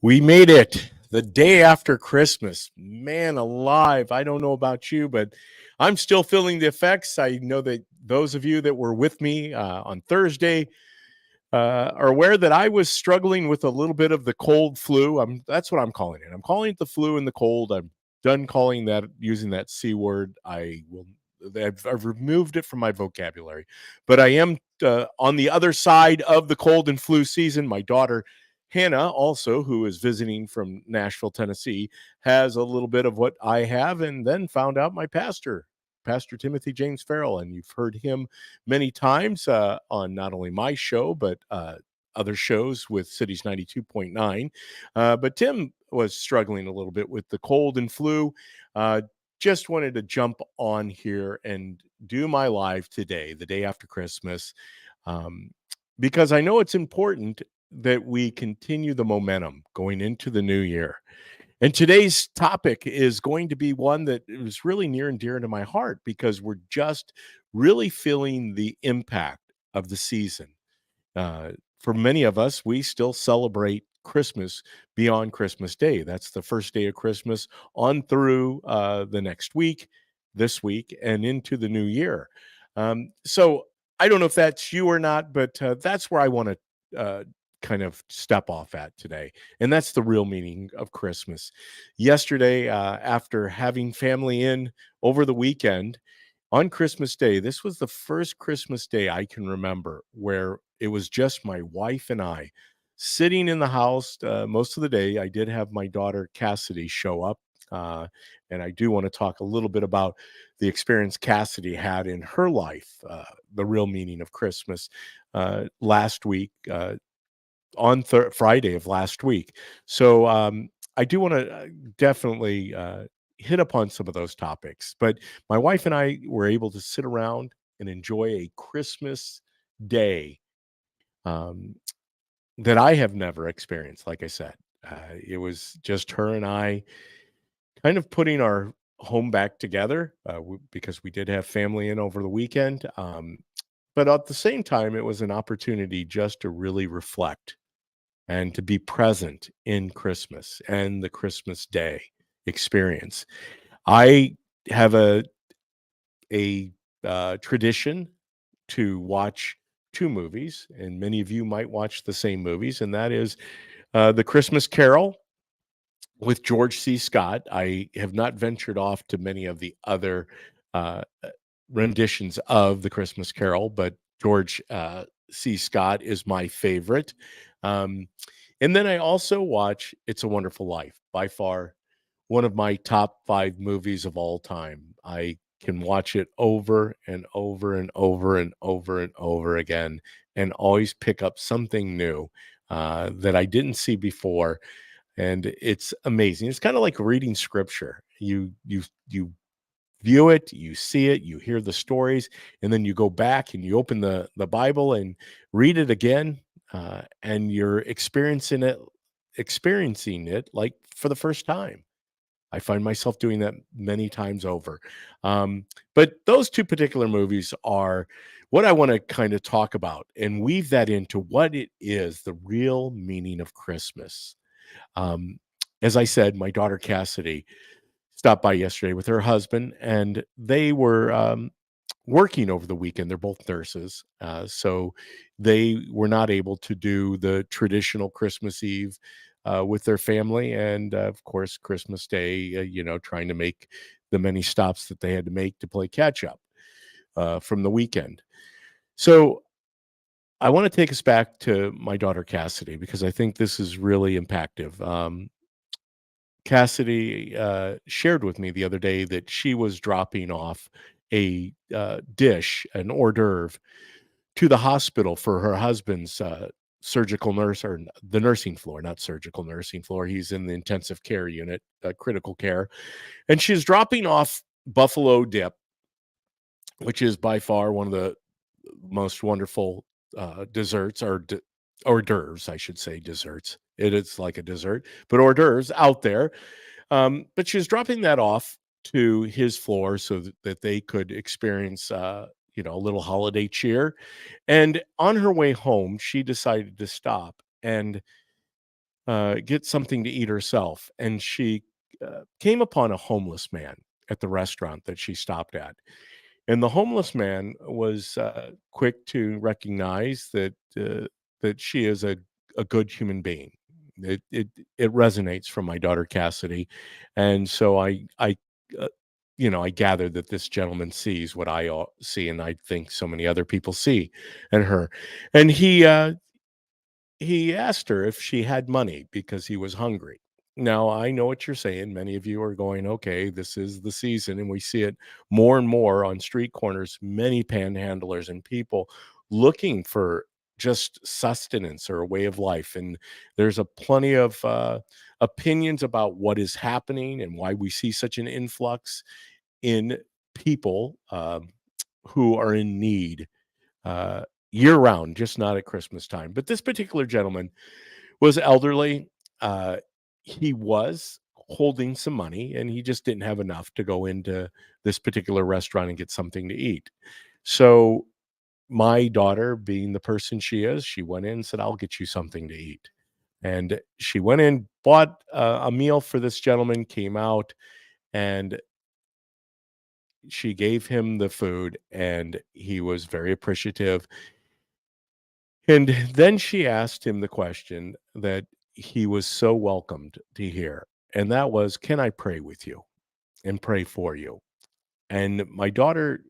We made it the day after Christmas. Man alive. I don't know about you, but I'm still feeling the effects. I know that those of you that were with me on Thursday are aware that I was struggling with a little bit of the cold flu. That's what I'm calling it. I'm calling it the flu and the cold. I'm done calling that using that C word. I've removed it from my vocabulary, but I am on the other side of the cold and flu season. My daughter Hannah, also, who is visiting from Nashville, Tennessee, has a little bit of what I have, and then found out my Pastor Timothy James Farrell, and you've heard him many times on not only my show, but other shows with Cities 92.9. But Tim was struggling a little bit with the cold and flu. Just wanted to jump on here and do my live today, the day after Christmas, um, because I know it's important that we continue the momentum going into the new year. And today's topic is going to be one that is really near and dear to my heart because we're just really feeling the impact of the season. For many of us, we still celebrate Christmas beyond Christmas Day. That's the first day of Christmas on through the next week, this week, and into the new year. So I don't know if that's you or not, but that's where I want to kind of step off at today. And that's the real meaning of Christmas. Yesterday, after having family in over the weekend, on Christmas Day, this was the first Christmas Day I can remember where it was just my wife and I sitting in the house most of the day. I did have my daughter Cassidy show up, uh, and I do want to talk a little bit about the experience Cassidy had in her life, the real meaning of Christmas last week. On Friday of last week. So I do want to definitely hit upon some of those topics. But my wife and I were able to sit around and enjoy a Christmas day um, that I have never experienced. Like I said, it was just her and I kind of putting our home back together because we did have family in over the weekend. But at the same time, it was an opportunity just to really reflect and to be present in Christmas and the Christmas Day experience. I have a tradition to watch two movies, and many of you might watch the same movies, and that is The Christmas Carol with George C. Scott. I have not ventured off to many of the other uh, renditions of The Christmas Carol, but George C. Scott is my favorite. Um, and then I also watch It's a Wonderful Life, by far one of my top 5 movies of all time. I can watch it over and over and over and over and over again and always pick up something new that I didn't see before, and it's amazing. It's kind of like reading scripture. You view it, you see it, you hear the stories, and then you go back and you open the Bible and read it again, and you're experiencing it like for the first time. I find myself doing that many times over. But those two particular movies are what I want to kind of talk about and weave that into what it is, the real meaning of Christmas. Um, as I said, my daughter Cassidy stopped by yesterday with her husband, and they were working over the weekend. They're both nurses, so they were not able to do the traditional Christmas Eve with their family, and of course, Christmas Day. Trying to make the many stops that they had to make to play catch up from the weekend. So I want to take us back to my daughter Cassidy because I think this is really impactful. Cassidy shared with me the other day that she was dropping off a dish, an hors d'oeuvre, to the hospital for her husband's surgical nurse or the nursing floor, not surgical nursing floor. He's in the intensive care unit, critical care. And she's dropping off buffalo dip, which is by far one of the most wonderful desserts or hors d'oeuvres, I should say desserts. It is like a dessert, but hors d'oeuvres out there. But she was dropping that off to his floor so that they could experience, a little holiday cheer. And on her way home, she decided to stop and get something to eat herself, and she came upon a homeless man at the restaurant that she stopped at. And the homeless man was quick to recognize that she is a good human being. It resonates from my daughter Cassidy, and so uh, I gathered that this gentleman sees what I see, and I think so many other people see in her. And he asked her if she had money because he was hungry. Now, I know what you're saying. Many of you are going, okay, this is the season, and we see it more and more on street corners, many panhandlers and people looking for just sustenance or a way of life. And there's a plenty of opinions about what is happening and why we see such an influx in people who are in need uh, year round, just not at Christmas time. But this particular gentleman was elderly. Uh, he was holding some money and he just didn't have enough to go into this particular restaurant and get something to eat. So, my daughter, being the person she is, she went in and said, I'll get you something to eat. And she went in, bought a meal for this gentleman, came out, and she gave him the food, and he was very appreciative. And then she asked him the question that he was so welcomed to hear, and that was, "Can I pray with you and pray for you?" And my daughter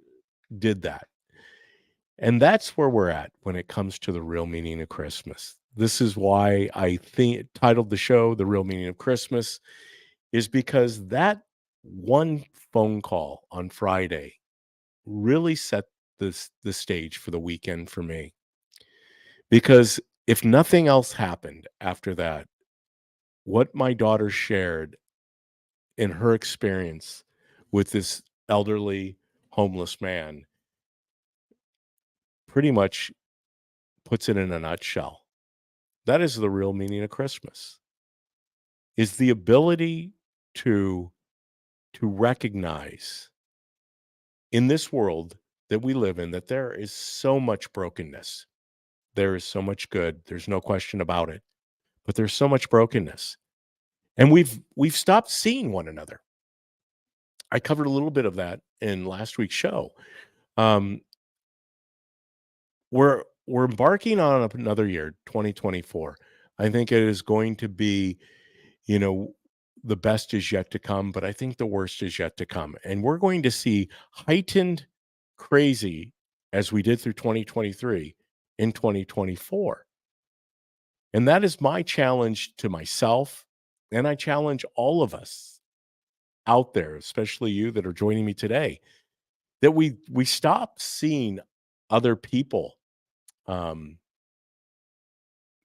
did that. And that's where we're at when it comes to the real meaning of Christmas. This is why I think titled the show "The Real Meaning of Christmas" is because that one phone call on Friday really set the stage for the weekend for me. Because if nothing else happened after that, what my daughter shared in her experience with this elderly homeless man pretty much puts it in a nutshell. That is the real meaning of Christmas. Is the ability to recognize in this world that we live in that there is so much brokenness. There is so much good. There's no question about it. But there's so much brokenness. And we've stopped seeing one another. I covered a little bit of that in last week's show. Um, we're embarking on another year, 2024. I think it is going to be, you know, the best is yet to come, but I think the worst is yet to come. And we're going to see heightened crazy as we did through 2023 in 2024. And that is my challenge to myself. And I challenge all of us out there, especially you that are joining me today, that we stop seeing other people um,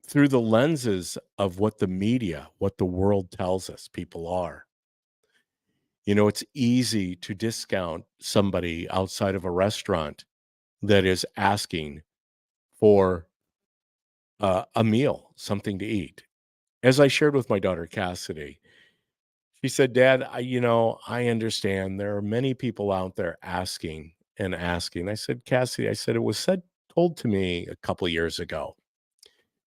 through the lenses of what the media, what the world tells us people are. You know, it's easy to discount somebody outside of a restaurant that is asking for a meal, something to eat. As I shared with my daughter Cassidy, she said, "Dad, I understand there are many people out there asking and asking." I said, "Cassidy," I said, "it was told to me a couple years ago,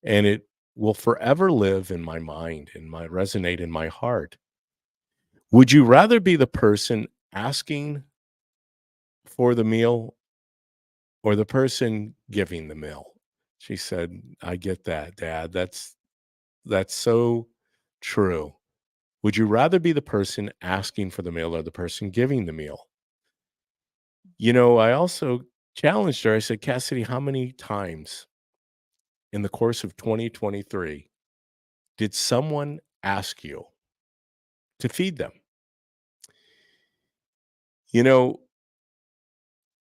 and it will forever live in my mind and my resonate in my heart. Would you rather be the person asking for the meal or the person giving the meal?" She said, "I get that, Dad. That's so true. Would you rather be the person asking for the meal or the person giving the meal?" I also challenged her. I said, "Cassidy, how many times in the course of 2023 did someone ask you to feed them?" You know,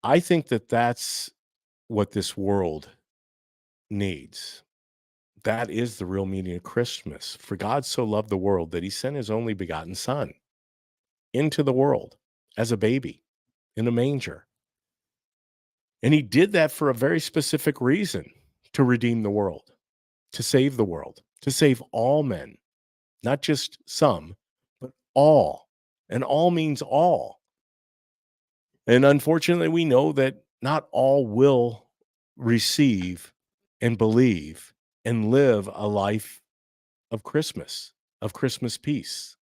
I think that that's what this world needs. That is the real meaning of Christmas. For God so loved the world that he sent his only begotten son into the world as a baby in a manger. And he did that for a very specific reason, to redeem the world, to save all men, not just some, but all. And all means all. And unfortunately, we know that not all will receive and believe and live a life of Christmas peace.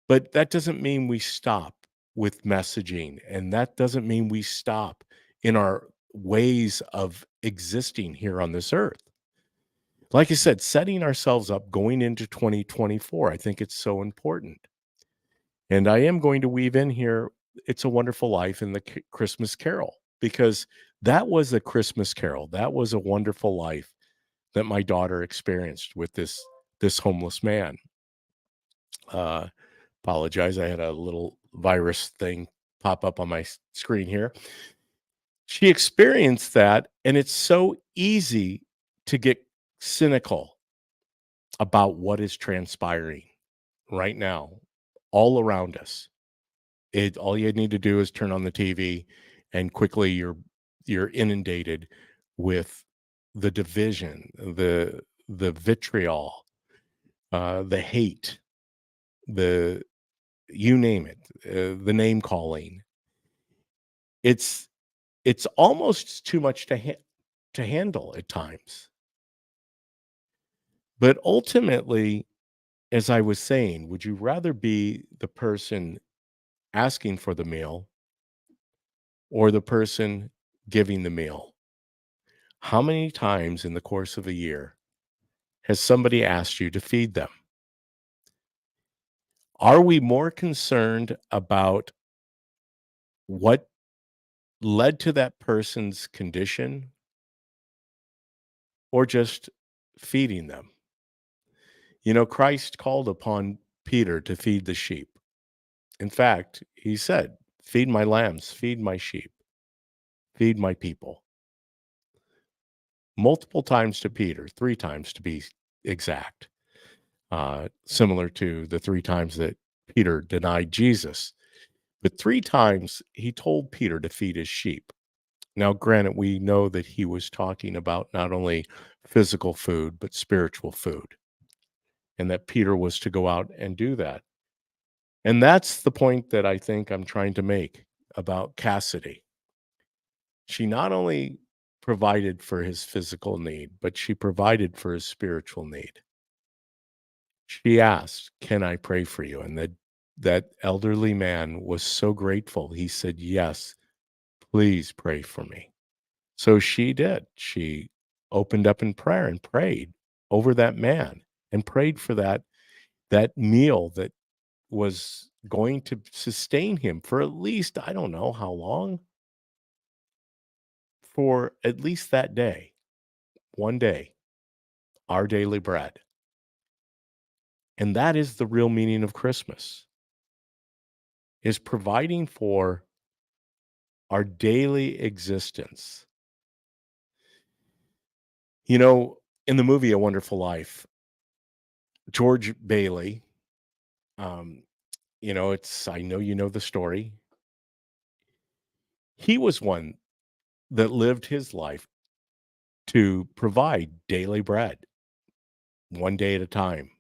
But that doesn't mean we stop with messaging, and that doesn't mean we stop in our ways of existing here on this earth. Like I said, setting ourselves up going into 2024, I think it's so important. And I am going to weave in here It's a Wonderful Life in the Christmas Carol, because that was a Christmas carol. That was a wonderful life that my daughter experienced with this homeless man. Uh, Apologize, I had a little virus thing pop up on my screen here. She experienced that, and it's so easy to get cynical about what is transpiring right now all around us. All you need to do is turn on the TV, and quickly you're inundated with the division, the vitriol, the hate, the you name it, the name calling. It's it's almost too much to handle at times. But ultimately, as I was saying, would you rather be the person asking for the meal or the person giving the meal? How many times in the course of a year has somebody asked you to feed them? Are we more concerned about what led to that person's condition or just feeding them? You know, Christ called upon Peter to feed the sheep. In fact, he said, "Feed my lambs, feed my sheep, feed my people." Multiple times to Peter, 3 times to be exact, similar to the 3 times that Peter denied Jesus. But 3 times he told Peter to feed his sheep. Now, granted, we know that he was talking about not only physical food, but spiritual food, and that Peter was to go out and do that. And that's the point that I think I'm trying to make about Cassidy. She not only provided for his physical need, but she provided for his spiritual need. She asked, "Can I pray for you?" And that elderly man was so grateful. He said, "Yes, please pray for me." So she did. She opened up in prayer and prayed over that man and prayed for that meal that was going to sustain him for at least, I don't know how long, for at least that day, one day, our daily bread. And that is the real meaning of Christmas, is providing for our daily existence. You know, in the movie A Wonderful Life, George Bailey, um, I know you know the story. He was one that lived his life to provide daily bread, one day at a time.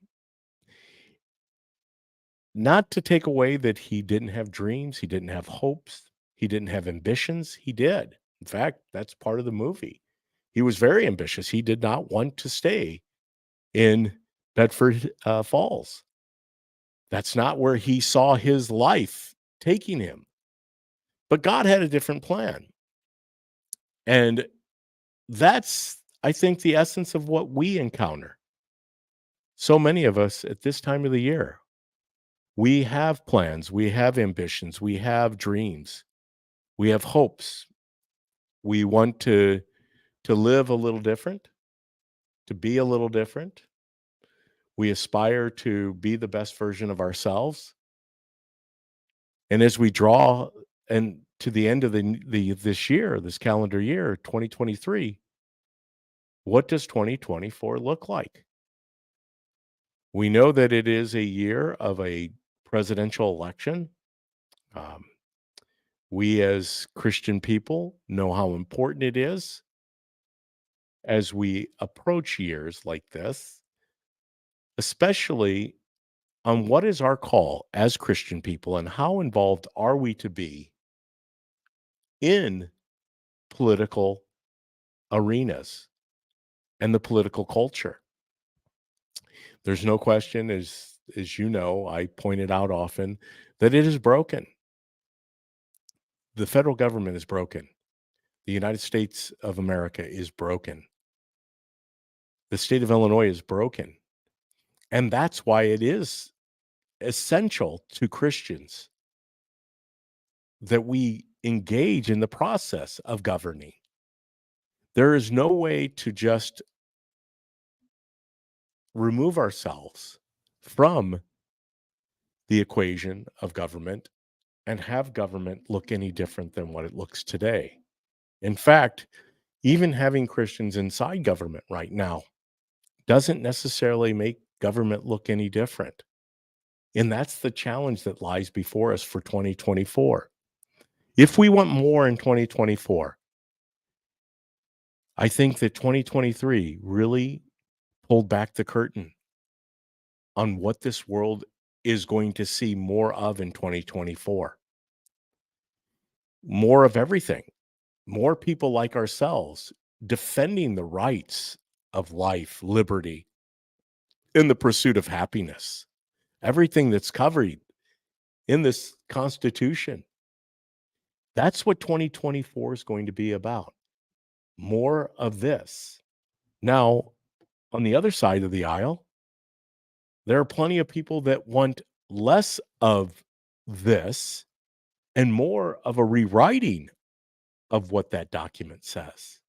Not to take away that he didn't have dreams, he didn't have hopes, he didn't have ambitions. He did. In fact, that's part of the movie. He was very ambitious. He did not want to stay in Bedford Falls. That's not where he saw his life taking him. But God had a different plan. And that's, I think, the essence of what we encounter. So many of us at this time of the year, we have plans, we have ambitions, we have dreams, we have hopes. We want to live a little different, to be a little different. We aspire to be the best version of ourselves. And as we draw and to the end of this year, this calendar year, 2023, what does 2024 look like? We know that it is a year of a presidential election. Um, we as Christian people know how important it is as we approach years like this, especially on what is our call as Christian people and how involved are we to be in political arenas and the political culture. There's no question, as you know, I point it out often, that it is broken. The federal government is broken. The United States of America is broken. The state of Illinois is broken. And that's why it is essential to Christians that we engage in the process of governing. There is no way to just remove ourselves from the equation of government and have government look any different than what it looks today. In fact, even having Christians inside government right now doesn't necessarily make government look any different. And that's the challenge that lies before us for 2024. If we want more in 2024, I think that 2023 really pulled back the curtain on what this world is going to see more of in 2024. More of everything, more people like ourselves defending the rights of life, liberty, in the pursuit of happiness. Everything that's covered in this Constitution. That's what 2024 is going to be about. More of this. Now, on the other side of the aisle, there are plenty of people that want less of this and more of a rewriting of what that document says.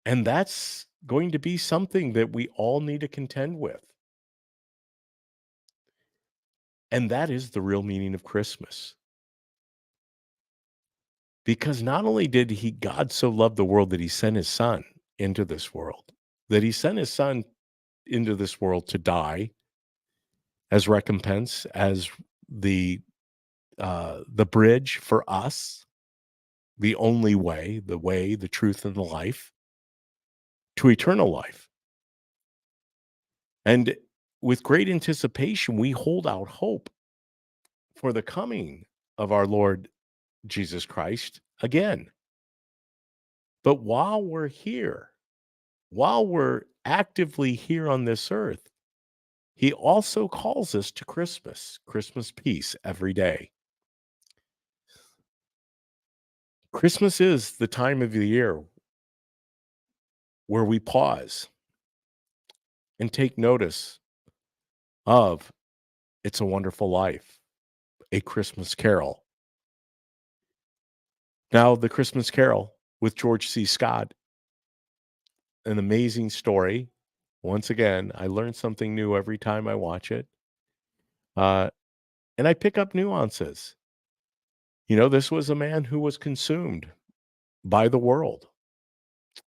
And that's going to be something that we all need to contend with. And that is the real meaning of Christmas. Because not only did God so love the world that he sent his son into this world, that he sent his son into this world to die as recompense, as the bridge for us, the only way, the truth, and the life to eternal life. And with great anticipation, we hold out hope for the coming of our Lord Jesus Christ again. But while we're here, while we're actively here on this earth, he also calls us to Christmas peace every day. Christmas is the time of the year where we pause and take notice of It's a Wonderful Life, A Christmas Carol. Now, the Christmas Carol with George C. Scott, an amazing story. Once again, I learn something new every time I watch it. And I pick up nuances. You know, this was a man who was consumed by the world.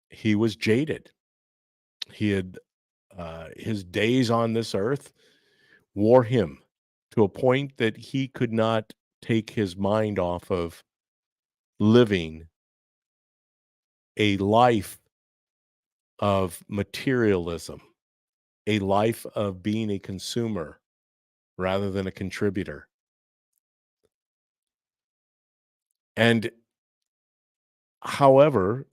He was jaded. He had his days on this earth wore him to a point that he could not take his mind off of living a life of materialism, a life of being a consumer rather than a contributor. And however,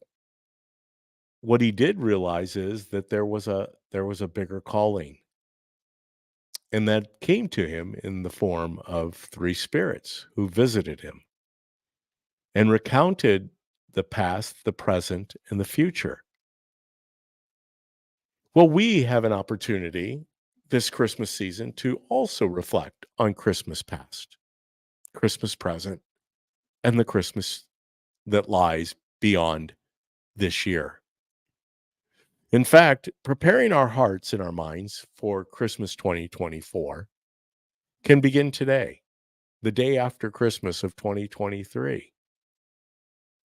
what he did realize is that there was a bigger calling. And that came to him in the form of three spirits who visited him and recounted the past, the present, and the future. Well, we have an opportunity this Christmas season to also reflect on Christmas past, Christmas present, and the Christmas that lies beyond this year. In fact, preparing our hearts and our minds for Christmas 2024 can begin today, the day after Christmas of 2023.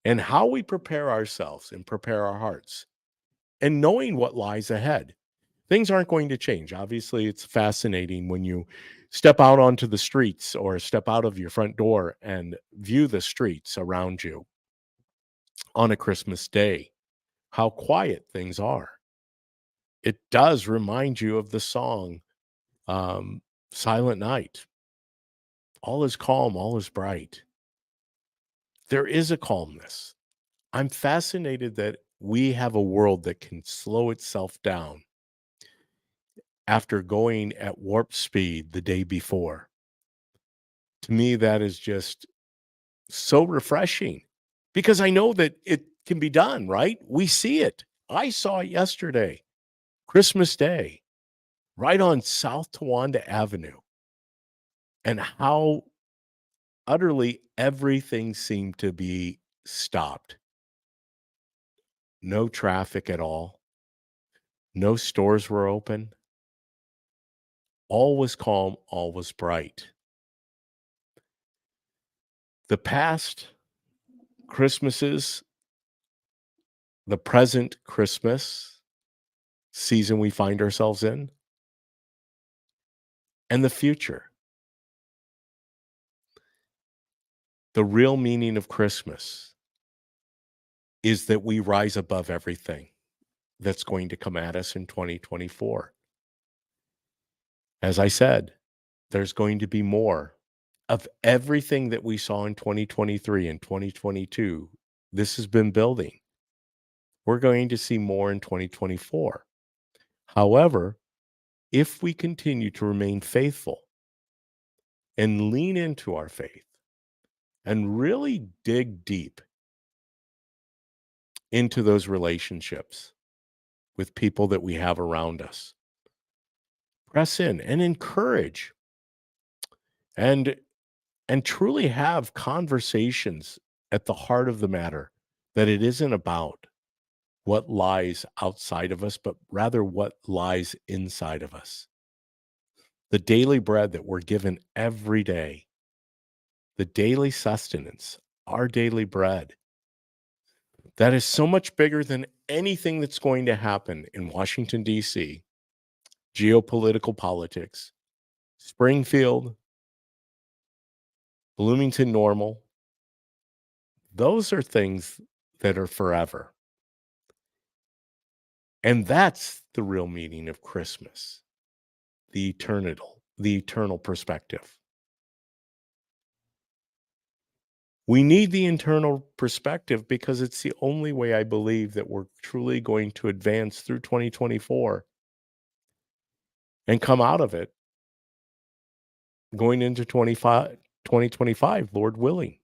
And how we prepare ourselves and prepare our hearts and knowing what lies ahead. Things aren't going to change. Obviously, it's fascinating when you step out onto the streets or step out of your front door and view the streets around you on a Christmas day, how quiet things are. It does remind you of the song, Silent Night. All is calm, all is bright. There is a calmness. I'm fascinated that we have a world that can slow itself down after going at warp speed the day before. To me, that is just so refreshing because I know that it can be done, right? We see it. I saw it yesterday, Christmas Day, right on South Towanda Avenue, and how utterly everything seemed to be stopped. No traffic at all. No stores were open. All was calm, all was bright. The past Christmases, the present Christmas season we find ourselves in, and the future. The real meaning of Christmas is that we rise above everything that's going to come at us in 2024. As I said, there's going to be more of everything that we saw in 2023 and 2022. This has been building. We're going to see more in 2024. However, if we continue to remain faithful and lean into our faith and really dig deep into those relationships with people that we have around us, press in and encourage and truly have conversations at the heart of the matter, that it isn't about what lies outside of us, but rather what lies inside of us. The daily bread that we're given every day, the daily sustenance, our daily bread, that is so much bigger than anything that's going to happen in Washington, D.C., geopolitical politics, Springfield, Bloomington Normal. Those are things that are forever. And that's the real meaning of Christmas, the eternal perspective. We need the internal perspective because it's the only way I believe that we're truly going to advance through 2024 and come out of it going into 2025, Lord willing.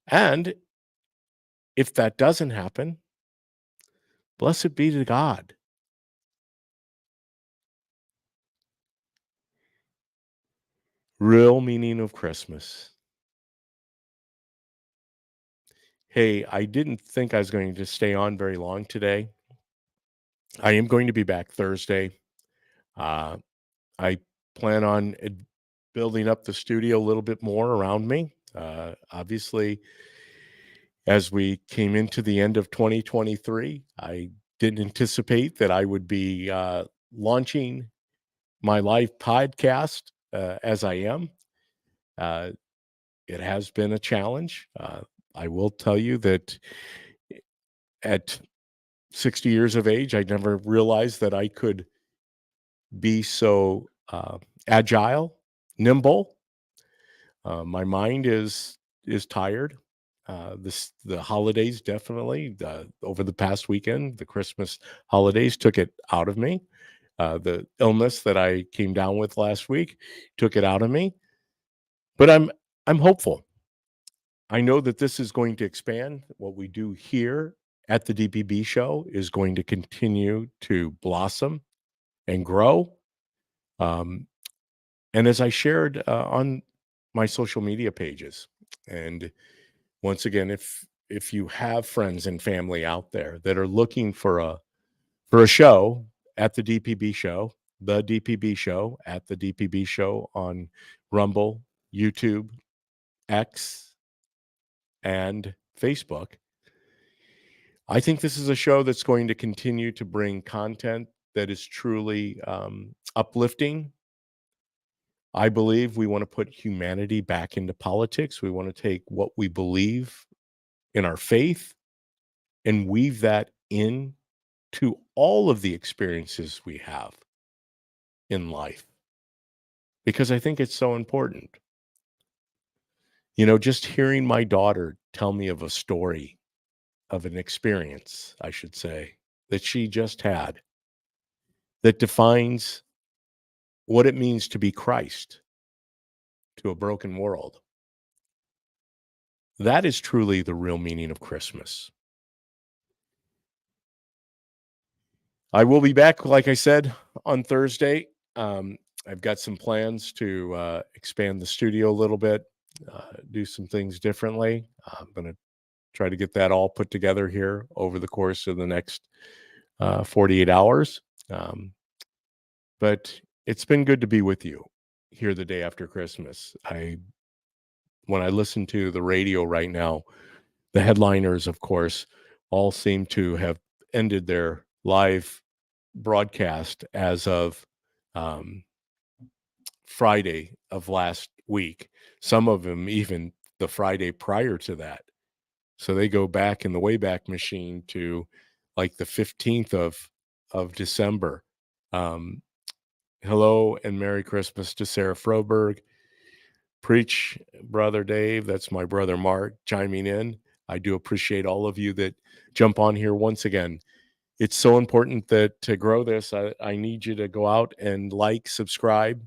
And if that doesn't happen, blessed be to God. Real meaning of Christmas. Hey, I didn't think I was going to stay on very long today. I am going to be back Thursday. I plan on building up the studio a little bit more around me. Obviously, as we came into the end of 2023, I didn't anticipate that I would be launching my live podcast as I am. It has been a challenge. I will tell you that at 60 years of age, I never realized that I could be so agile, nimble. My mind is tired. The holidays definitely over the past weekend, the Christmas holidays took it out of me. The illness that I came down with last week took it out of me. But I'm hopeful. I know that this is going to expand. What we do here at the DPB Show is going to continue to blossom and grow. Um, and as I shared on my social media pages, and once again, if you have friends and family out there that are looking for a show at the DPB Show, the DPB Show at the DPB Show on Rumble, YouTube, X, and Facebook, I think this is a show that's going to continue to bring content that is truly uplifting. I believe we want to put humanity back into politics. We want to take what we believe in our faith and weave that in to all of the experiences we have in life, because I think it's so important. You know, just hearing my daughter tell me of a story, of an experience, I should say, that she just had, that defines what it means to be Christ to a broken world. That is truly the real meaning of Christmas. I will be back, like I said, on Thursday. I've got some plans to expand the studio a little bit, do some things differently. I'm going to try to get that all put together here over the course of the next 48 hours. But it's been good to be with you here the day after Christmas. When I listen to the radio right now, the headliners, of course, all seem to have ended their live broadcast as of um, Friday of last week. Some of them even the Friday prior to that. So they go back in the Wayback Machine to like the 15th of December. Hello and Merry Christmas to Sarah Froberg. Preach, Brother Dave. That's my brother Mark chiming in. I do appreciate all of you that jump on here once again. It's so important that to grow this, I need you to go out and like, subscribe,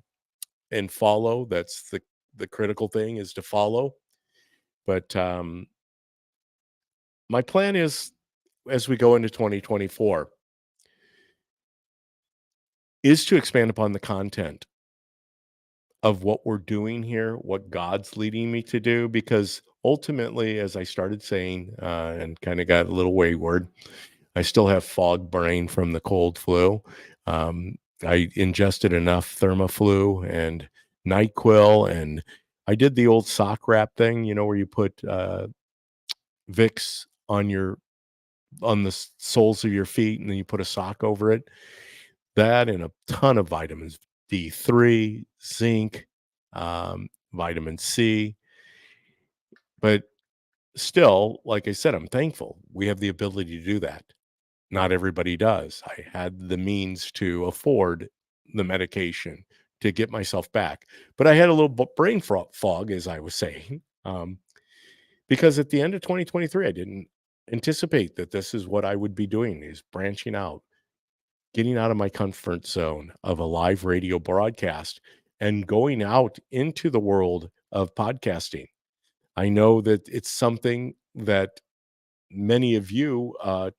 and follow. That's the critical thing, is to follow. But my plan is, as we go into 2024, is to expand upon the content of what we're doing here, what God's leading me to do, because ultimately, as I started saying, and kind of got a little wayward, I still have fog brain from the cold flu. I ingested enough Thermaflu and NyQuil, and I did the old sock wrap thing, where you put Vicks on the soles of your feet, and then you put a sock over it. That and a ton of vitamins D3, zinc, vitamin C. But still, like I said, I'm thankful we have the ability to do that. Not everybody does. I had the means to afford the medication to get myself back, but I had a little brain fog, as I was saying, because at the end of 2023, I didn't anticipate that this is what I would be doing, is branching out, getting out of my comfort zone of a live radio broadcast and going out into the world of podcasting. I know that it's something that many of you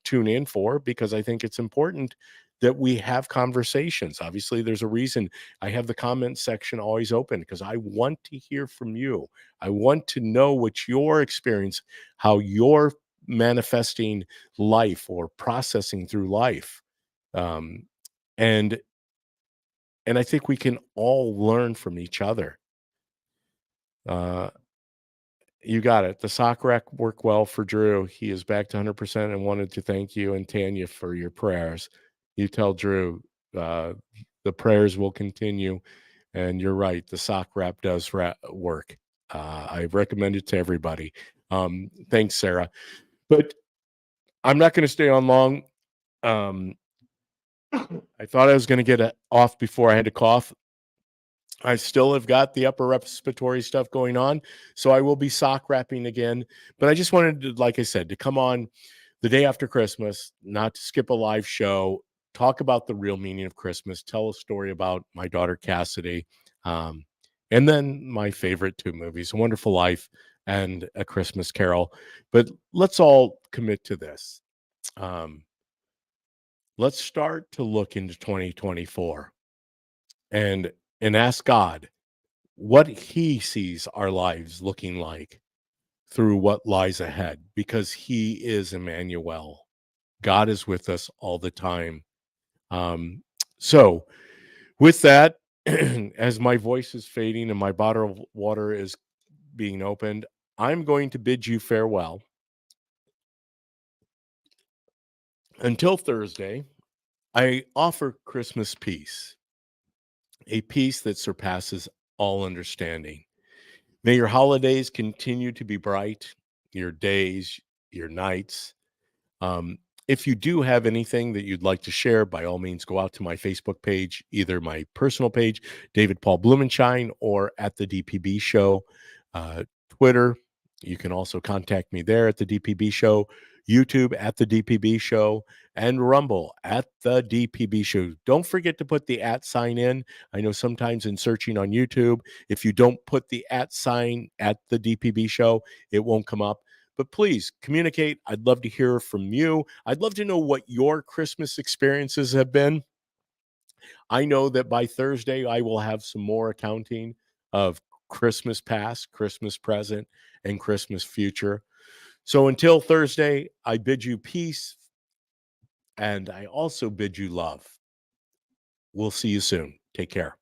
tune in for, because I think it's important that we have conversations. Obviously, there's a reason I have the comment section always open, because I want to hear from you. I want to know what your experience, how you're manifesting life or processing through life. And I think we can all learn from each other. You got it. The sock rack worked well for Drew. He is back to 100% and wanted to thank you and Tanya for your prayers. You tell Drew the prayers will continue. And you're right. The sock wrap does work. I recommend it to everybody. Thanks, Sarah. But I'm not going to stay on long. I thought I was going to get off before I had to cough. I still have got the upper respiratory stuff going on, so I will be sock wrapping again. But I just wanted to, like I said, to come on the day after Christmas, not to skip a live show, talk about the real meaning of Christmas, tell a story about my daughter Cassidy, and then my favorite two movies, A Wonderful Life and A Christmas Carol. But let's all commit to this. Let's start to look into 2024 and ask God what he sees our lives looking like through what lies ahead, because he is Emmanuel. God is with us all the time. So with that, as my voice is fading and my bottle of water is being opened, I'm going to bid you farewell until Thursday. I offer Christmas peace, a peace that surpasses all understanding. May your holidays continue to be bright, your days, your nights. If you do have anything that you'd like to share, by all means, go out to my Facebook page, either my personal page, David Paul Blumenshine, or at the DPB Show. Twitter, you can also contact me there at the DPB Show. YouTube at the DPB Show, and Rumble at the DPB Show. Don't forget to put the @ sign in. I know sometimes in searching on YouTube, if you don't put the @ sign at the DPB Show, it won't come up. But please communicate. I'd love to hear from you. I'd love to know what your Christmas experiences have been. I know that by Thursday, I will have some more accounting of Christmas past, Christmas present, and Christmas future. So until Thursday, I bid you peace, and I also bid you love. We'll see you soon. Take care.